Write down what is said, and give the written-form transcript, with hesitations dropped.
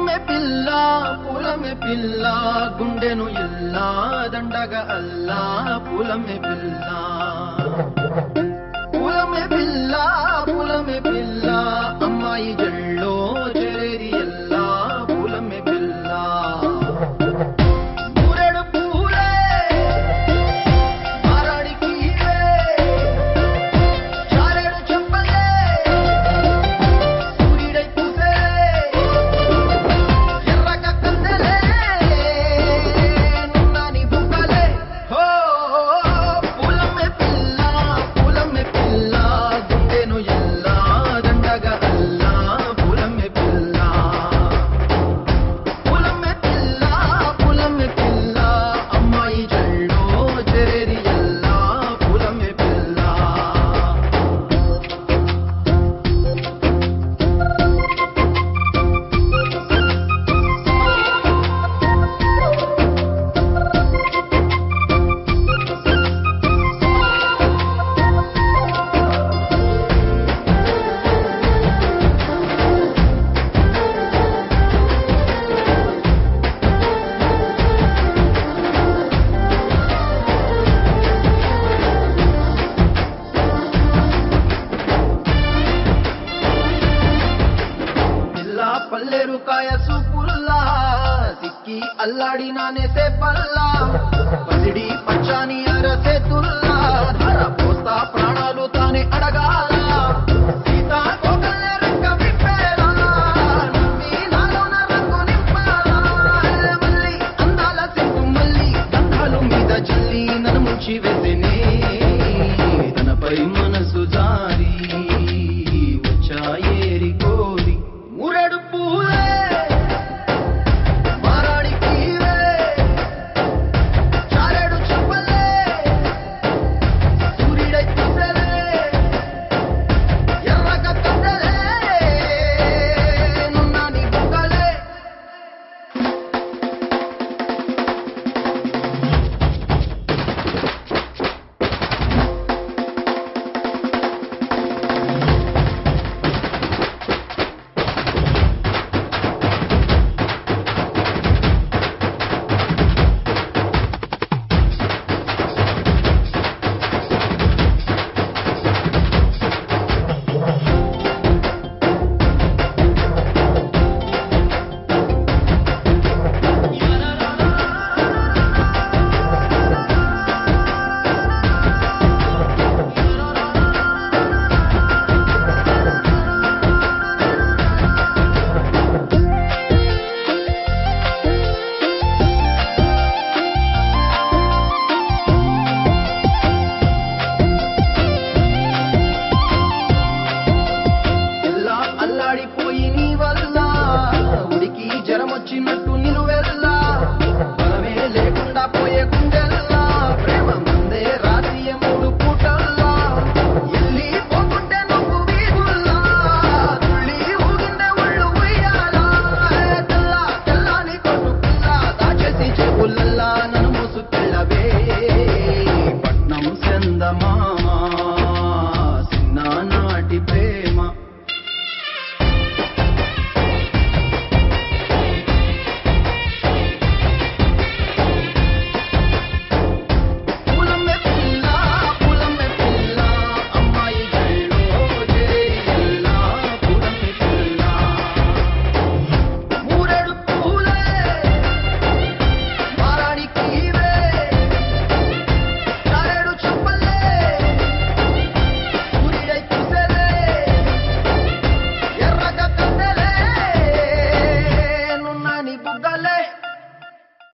పూలమే పిల్ల గుండెను ఎల్లా దండగా అల్లా పూలమే పిల్ల పూలమే పిల్ల అమ్మాయి జల్లో చేరేది ఎల్లా పూలమే పిల్ల మూరెడు పూలే మారాడికి చారెడు చెప్పలే సూర్యుడై పూసే ఎర్రగా కందలే నున్నాని బుక్కలే హో పూలమే పిల్ల గుండెను ఎల్లా దండగా అల్లా పూలమే పిల్ల అమ్మాయి జల్లో చేరేది ఎల్లా పూలమే పిల్ల పల్లేరు కాయ సూపుల్లా సిక్కి అల్లాడి నానేసే పల్లా పసిడి పచ్చాని అరసే తుల్లా